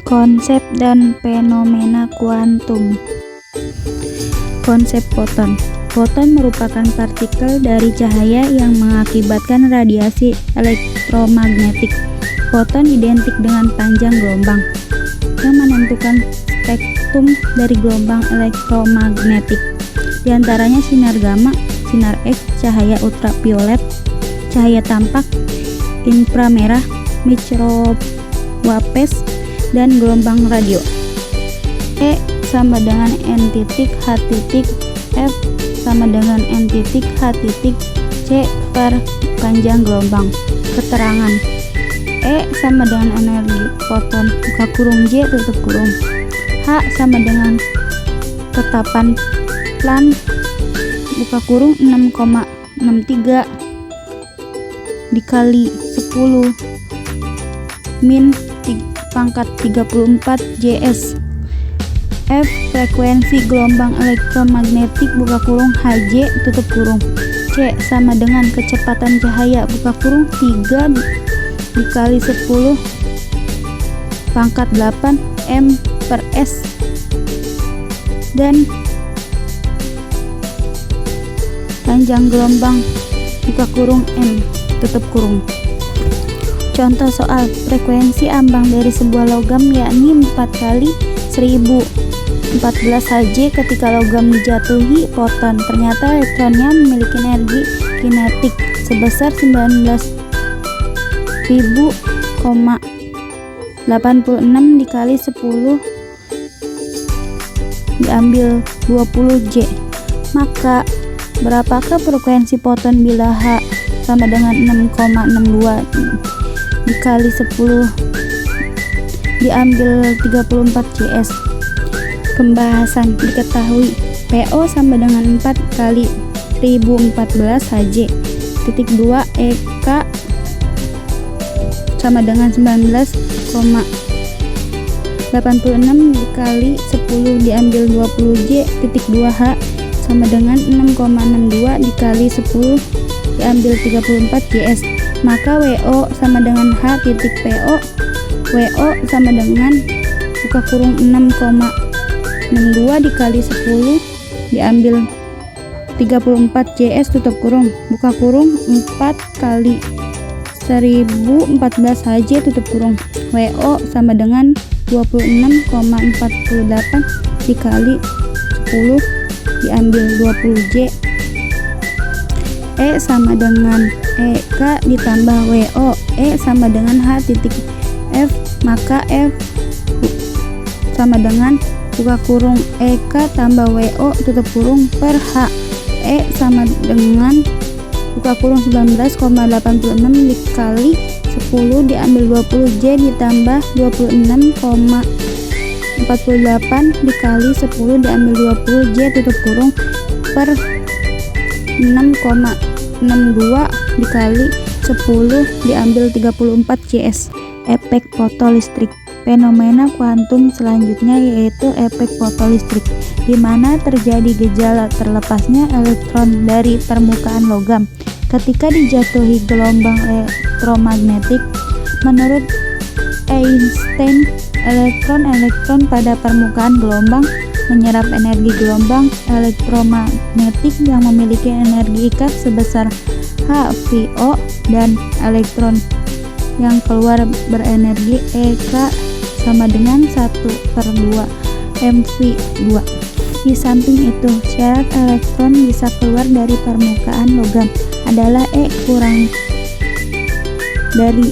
Konsep dan fenomena kuantum. Konsep foton. Foton merupakan partikel dari cahaya yang mengakibatkan radiasi elektromagnetik. Foton identik dengan panjang gelombang yang menentukan spektrum dari gelombang elektromagnetik. Di antaranya sinar gamma, sinar X, cahaya ultraviolet, cahaya tampak, inframerah, microwave, dan gelombang radio. E sama dengan N titik H titik, F sama dengan N titik H titik, C per panjang gelombang. Keterangan: E sama dengan energi foton buka kurung J tutup kurung. H sama dengan tetapan Planck buka kurung 6,63 dikali 10 min pangkat 34 J/s. F frekuensi gelombang elektromagnetik buka kurung Hj tutup kurung. C sama dengan kecepatan cahaya buka kurung 3 dikali 10 pangkat 8 m per s. Dan panjang gelombang buka kurung m tutup kurung. Contoh soal: frekuensi ambang dari sebuah logam yakni 4 kali 1014 Hz ketika logam dijatuhi foton. Ternyata elektronnya memiliki energi kinetik sebesar 19.086 dikali 10 diambil 20 J. Maka berapakah frekuensi foton bila H sama dengan 6,62 dikali 10 diambil 34 Cs. Pembahasan: diketahui PO sama dengan 4 kali 1014 Hj. Titik 2 EK sama dengan 19,86 dikali 10 diambil 20 J. Titik 2 H sama dengan 6,62 dikali 10 diambil 34 Cs. Maka WO sama dengan H titik PO. WO sama dengan buka kurung 6,62 dikali 10 diambil 34 Cs tutup kurung buka kurung 4 kali 1014 Hj tutup kurung. WO sama dengan 26,48 dikali 10 diambil 20 J. E sama dengan EK ditambah WO. E sama dengan H titik F, maka F sama dengan buka kurung EK tambah WO tutup kurung per H. E sama dengan buka kurung 19,86 dikali 10 diambil 20 J ditambah 26,48 dikali 10 diambil 20 J tutup kurung per 6,62 dikali 10 diambil 34 Cs. Efek fotolistrik. Fenomena kuantum selanjutnya yaitu efek fotolistrik, di mana terjadi gejala terlepasnya elektron dari permukaan logam ketika dijatuhi gelombang elektromagnetik. Menurut Einstein, elektron pada permukaan gelombang menyerap energi gelombang elektromagnetik yang memiliki energi ikat sebesar HVO, dan elektron yang keluar berenergi EK sama dengan 1/2 mv2. Di samping itu, syarat elektron bisa keluar dari permukaan logam adalah E kurang dari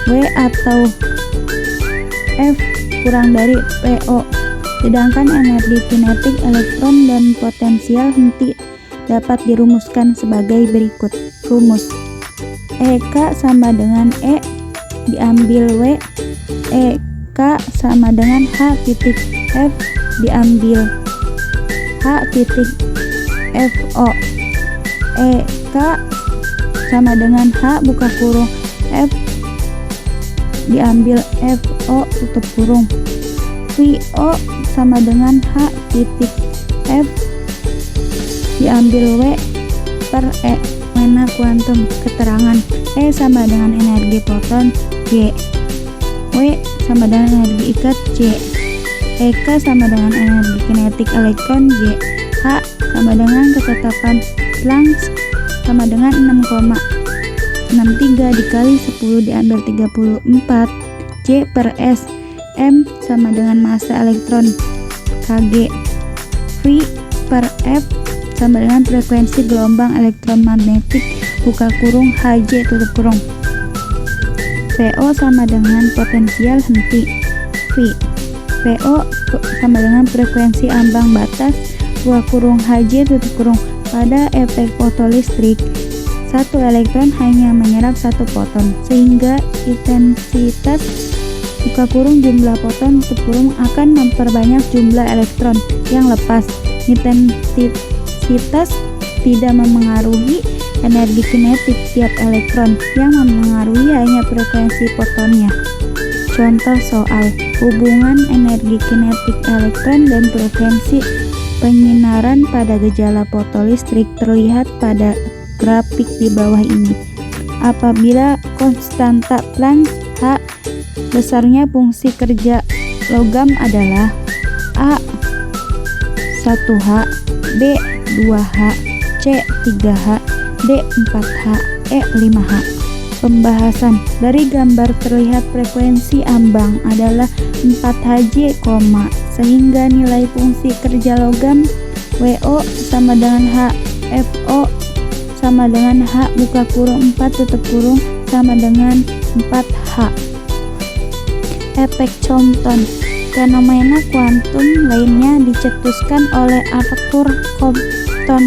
W atau F kurang dari PO. Sedangkan energi kinetik elektron dan potensial henti dapat dirumuskan sebagai berikut. Rumus: EK sama dengan E diambil W, EK sama dengan H titik F diambil H titik FO. EK sama dengan H buka kurung F diambil FO tutup kurung. VO sama dengan H titik F diambil W per E. Fenomena kuantum. Keterangan: E sama dengan energi foton, G. W sama dengan energi ikat C. EK sama dengan energi kinetik elektron J. H sama dengan ketetapan Planck sama dengan 6,63 dikali 10 diambil 34 J per S. M sama dengan massa elektron Kg. V per F sama dengan frekuensi gelombang elektromagnetik buka kurung Hj tutup kurung. PO sama dengan potensial henti V. PO sama dengan frekuensi ambang batas buka kurung Hj tutup kurung. Pada efek fotolistrik, satu elektron hanya menyerap satu foton, sehingga intensitas buka kurung jumlah foton tutup kurung akan memperbanyak jumlah elektron yang lepas. Intensitas tidak memengaruhi energi kinetik tiap elektron, yang memengaruhi hanya frekuensi fotonnya. Contoh soal hubungan energi kinetik elektron dan frekuensi penyinaran pada gejala fotolistrik terlihat pada grafik di bawah ini. Apabila konstanta Planck H besarnya fungsi kerja logam adalah A 1H, B 2H, C 3H, D 4H, E 5H. Pembahasan. Dari gambar terlihat frekuensi ambang adalah 4Hz, sehingga nilai fungsi kerja logam WO sama dengan H, FO sama dengan H buka kurung 4 tutup kurung sama dengan 4H. Efek Compton. Fenomena kuantum lainnya dicetuskan oleh Arthur Compton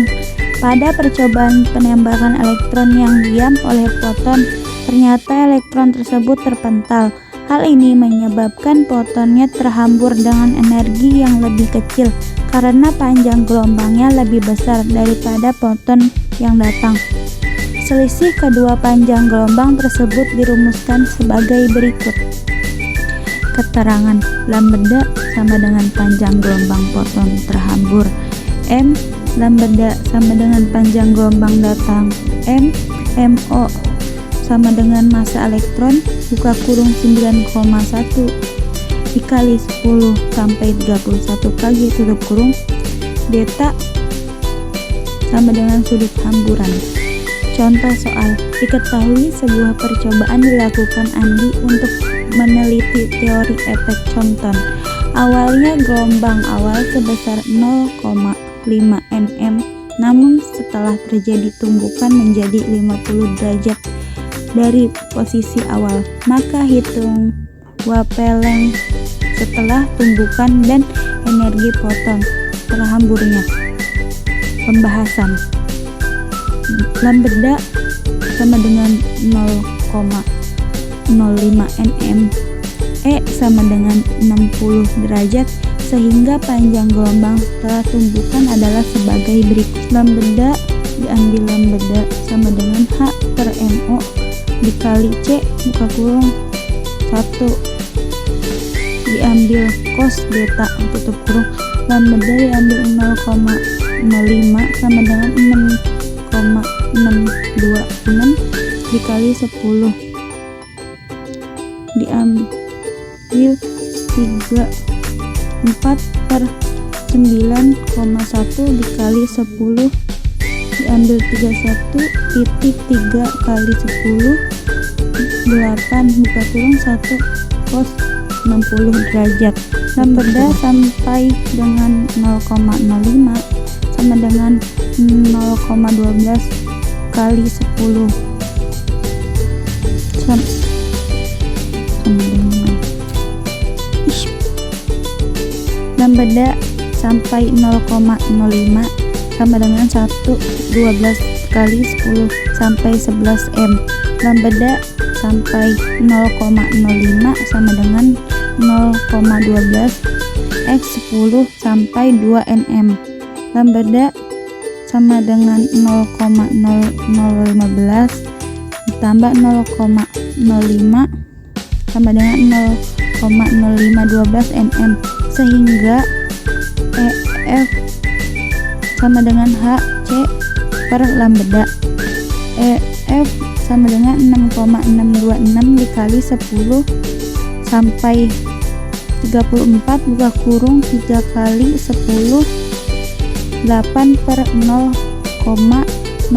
pada percobaan penembakan elektron yang diam oleh foton. Ternyata elektron tersebut terpental. Hal ini menyebabkan fotonnya terhambur dengan energi yang lebih kecil karena panjang gelombangnya lebih besar daripada foton yang datang. Selisih kedua panjang gelombang tersebut dirumuskan sebagai berikut. Keterangan lambda sama dengan panjang gelombang foton terhambur, M lambda sama dengan panjang gelombang datang, MO sama dengan massa elektron buka kurung 9,1 dikali 10 sampai 31 kali tutup kurung. Delta sama dengan sudut hamburan. Contoh soal. Diketahui sebuah percobaan dilakukan Andi untuk meneliti teori efek Compton. Awalnya gelombang awal sebesar 0,5 nm, namun setelah terjadi tumbukan menjadi 50 derajat dari posisi awal, maka hitung wavelength setelah tumbukan dan energi foton terhamburnya. Pembahasan. Lambda sama dengan 0,05 nm, E sama dengan 60 derajat, sehingga panjang gelombang setelah tumbukan adalah sebagai berikut. Lambda diambil lambda sama dengan H per MO dikali C buka kurung 1 diambil cos beta tutup kurung. Lambda diambil 0,05 sama dengan 6,626 dikali 10 diambil 34 per 9,1 dikali 10 diambil 31,3 kali 10 8 buka kurung 1 cos 60 derajat. Lambda sampai dengan 0,05 sama dengan 0,12 kali 10 sama dengan lambda sampai 0,05 sama dengan 12 kali 10 sampai 11 m. Lambda sampai 0,05 sama dengan 0,12 x 10 sampai 2 nm. Lambda sama dengan 0,0015 ditambah 0,05 sama dengan 0,0512 nm, sehingga EF sama dengan HC per lambda. EF sama dengan 6,626 dikali 10 sampai 34 buka kurung 3 kali 10 8 per 0,0512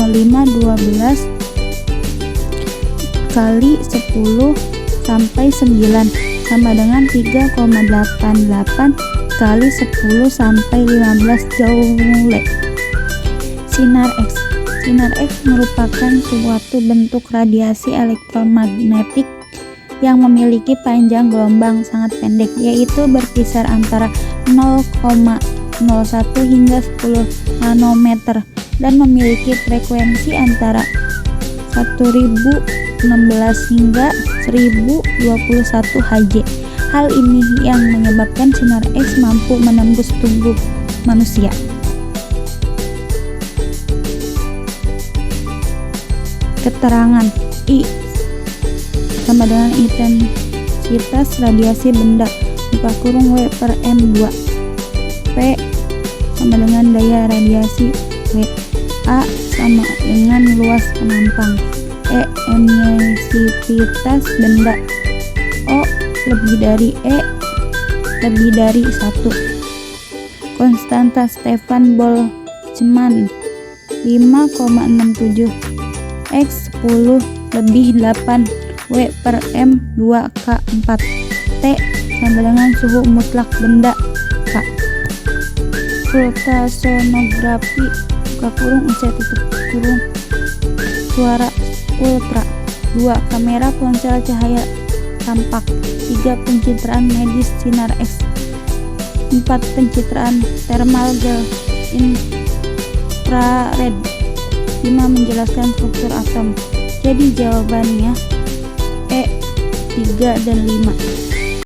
kali 10 sampai 9 sama dengan 3,88 kali 10 sampai 15 joule. Sinar X. Sinar X merupakan suatu bentuk radiasi elektromagnetik yang memiliki panjang gelombang sangat pendek, yaitu berkisar antara 0,01 hingga 10 nanometer dan memiliki frekuensi antara 1016 hingga 1021 Hz. Hal ini yang menyebabkan sinar X mampu menembus tubuh manusia. Keterangan I sama dengan intensitas radiasi benda buka kurung W per M2. P sama dengan daya radiasi W. A sama dengan luas penampang. E emisivitas benda. O lebih dari E lebih dari 1. Konstanta Stefan Boltzmann 5,67. X 10 lebih 8 W per M 2K4. T sama dengan suhu mutlak benda K. Ultrasonografi buka kurung UC tutup kurung suara ultra. 2 kamera ponsel cahaya tampak. 3 pencitraan medis sinar X. 4 pencitraan thermal gel infrared. 5 menjelaskan struktur atom. Jadi jawabannya E 3 dan 5.